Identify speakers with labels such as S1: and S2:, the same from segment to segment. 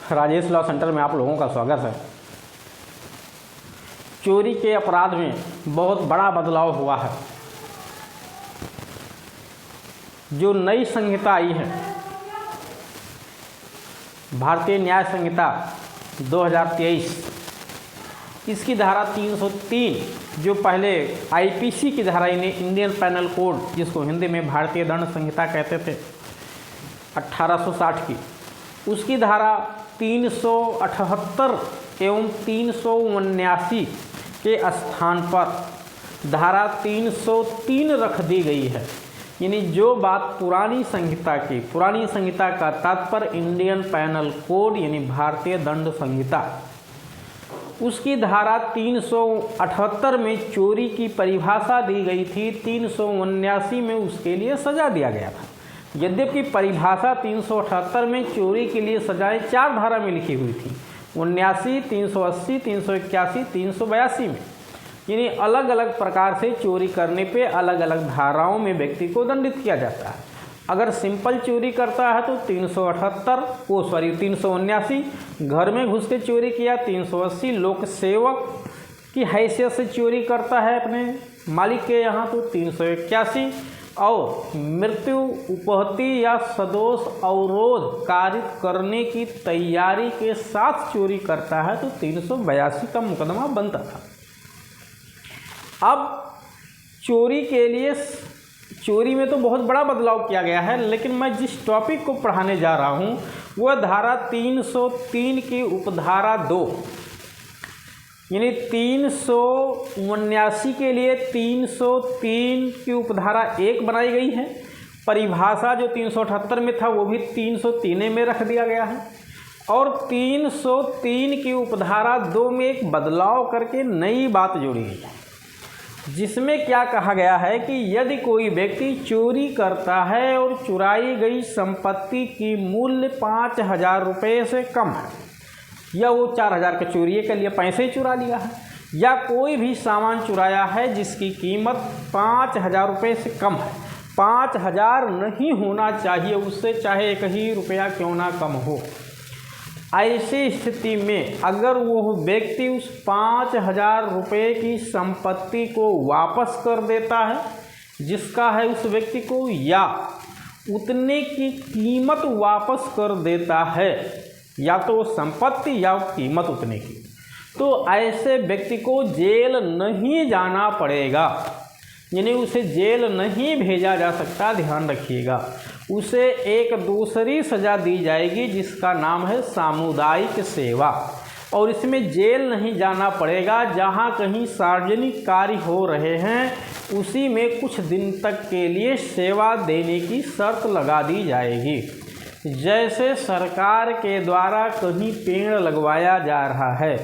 S1: Rajesh law centre में आप लोगों का स्वागत है। चोरी के अपराध में बहुत बड़ा बदलाव हुआ है। जो नई संहिता आई है, भारतीय न्याय संहिता 2023, इसकी धारा 303, जो पहले आईपीसी की धारा, इंडियन पैनल कोड, जिसको हिंदी में भारतीय दंड संहिता कहते थे, 1860 की, उसकी धारा 378 एवं 379 के स्थान पर धारा 303 रख दी गई है। यानी जो बात पुरानी संहिता का तात्पर्य इंडियन पैनल कोड यानी भारतीय दंड संहिता, उसकी धारा 378 में चोरी की परिभाषा दी गई थी, 379 में उसके लिए सजा दिया गया था। यद्यपि परिभाषा 378 में चोरी के लिए सजाएं 4 धारा में लिखी हुई थी, 79, 380, 381, 382 में। यानी अलग अलग प्रकार से चोरी करने पे अलग अलग धाराओं में व्यक्ति को दंडित किया जाता है। अगर सिंपल चोरी करता है तो 379, घर में घुस के चोरी किया 380, लोक सेवक की हैसियत से चोरी करता है अपने मालिक के यहाँ तो 381, और मृत्यु, उपहति या सदोष अवरोध कारित करने की तैयारी के साथ चोरी करता है तो 382 का मुकदमा बनता था। अब चोरी में तो बहुत बड़ा बदलाव किया गया है, लेकिन मैं जिस टॉपिक को पढ़ाने जा रहा हूँ वह धारा 303 की उपधारा 2 यानी 379 के लिए 303 की उपधारा 1 बनाई गई है। परिभाषा जो 378 में था वो भी 303 में रख दिया गया है, और 303 की उपधारा 2 में एक बदलाव करके नई बात जोड़ी गई है, जिसमें क्या कहा गया है कि यदि कोई व्यक्ति चोरी करता है और चुराई गई संपत्ति की मूल्य 5000 रुपये से कम है, या वो 4000 का चोरी के लिए पैसे ही चुरा लिया है, या कोई भी सामान चुराया है जिसकी कीमत 5000 रुपये से कम है, 5000 नहीं होना चाहिए उससे, चाहे 1 ही रुपया क्यों ना कम हो। ऐसी स्थिति में अगर वो व्यक्ति उस 5000 रुपये की संपत्ति को वापस कर देता है जिसका है उस व्यक्ति को, या उतने की कीमत वापस कर देता है, या तो वो संपत्ति या कीमत उतने की, तो ऐसे व्यक्ति को जेल नहीं जाना पड़ेगा। यानी उसे जेल नहीं भेजा जा सकता, ध्यान रखिएगा। उसे एक दूसरी सज़ा दी जाएगी जिसका नाम है सामुदायिक सेवा, और इसमें जेल नहीं जाना पड़ेगा। जहाँ कहीं सार्वजनिक कार्य हो रहे हैं उसी में कुछ दिन तक के लिए सेवा देने की शर्त लगा दी जाएगी। जैसे सरकार के द्वारा कहीं पेड़ लगवाया जा रहा है,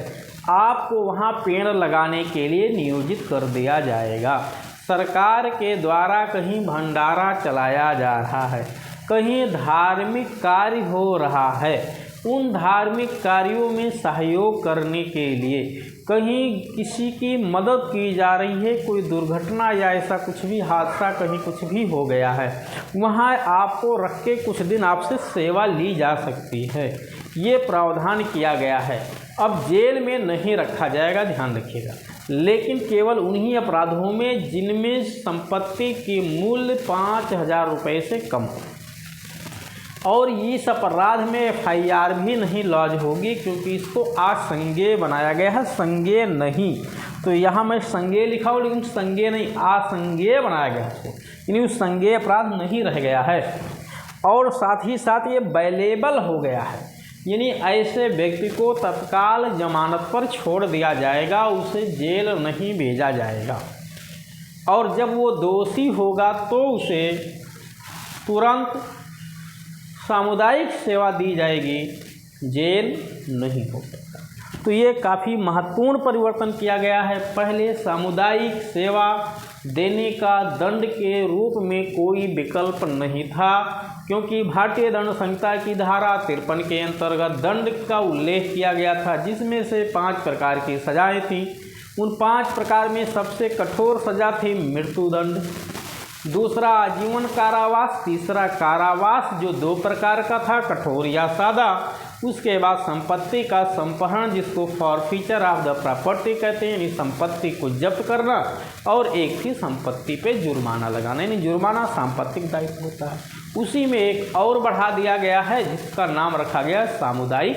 S1: आपको वहाँ पेड़ लगाने के लिए नियोजित कर दिया जाएगा। सरकार के द्वारा कहीं भंडारा चलाया जा रहा है, कहीं धार्मिक कार्य हो रहा है, उन धार्मिक कार्यों में सहयोग करने के लिए, कहीं किसी की मदद की जा रही है, कोई दुर्घटना या ऐसा कुछ भी हादसा कहीं कुछ भी हो गया है, वहाँ आपको रख के कुछ दिन आपसे सेवा ली जा सकती है। ये प्रावधान किया गया है। अब जेल में नहीं रखा जाएगा, ध्यान रखिएगा, लेकिन केवल उन्हीं अपराधों में जिनमें संपत्ति की मूल्य 5000 रुपये से कम हो। और इस अपराध में FIR भी नहीं लॉज होगी, क्योंकि इसको आसंज्ञेय बनाया गया है, संज्ञेय नहीं। तो यहाँ मैं संज्ञेय लिखा हूँ, लेकिन संज्ञेय नहीं, आसंज्ञेय बनाया गया है, यानी उस संज्ञेय अपराध नहीं रह गया है। और साथ ही साथ ये बेलेबल हो गया है, यानी ऐसे व्यक्ति को तत्काल जमानत पर छोड़ दिया जाएगा, उसे जेल नहीं भेजा जाएगा। और जब वो दोषी होगा तो उसे तुरंत सामुदायिक सेवा दी जाएगी, जेल नहीं हो सकता। तो ये काफ़ी महत्वपूर्ण परिवर्तन किया गया है। पहले सामुदायिक सेवा देने का दंड के रूप में कोई विकल्प नहीं था, क्योंकि भारतीय दंड संहिता की धारा 53 के अंतर्गत दंड का उल्लेख किया गया था, जिसमें से 5 प्रकार की सजाएं थीं। उन 5 प्रकार में सबसे कठोर सजा थी मृत्युदंड, दूसरा आजीवन कारावास, तीसरा कारावास जो 2 प्रकार का था, कठोर या सादा, उसके बाद संपत्ति का संपहरण, जिसको फॉरफीचर ऑफ द प्रॉपर्टी कहते हैं, यानी संपत्ति को जब्त करना, और एक थी संपत्ति पे जुर्माना लगाना, यानी जुर्माना सांपत्तिक दायित्व होता है। उसी में एक और बढ़ा दिया गया है जिसका नाम रखा गया सामुदायिक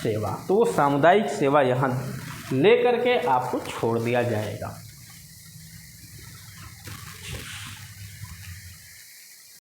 S1: सेवा। तो वो सामुदायिक सेवा यहाँ ले करके आपको छोड़ दिया जाएगा।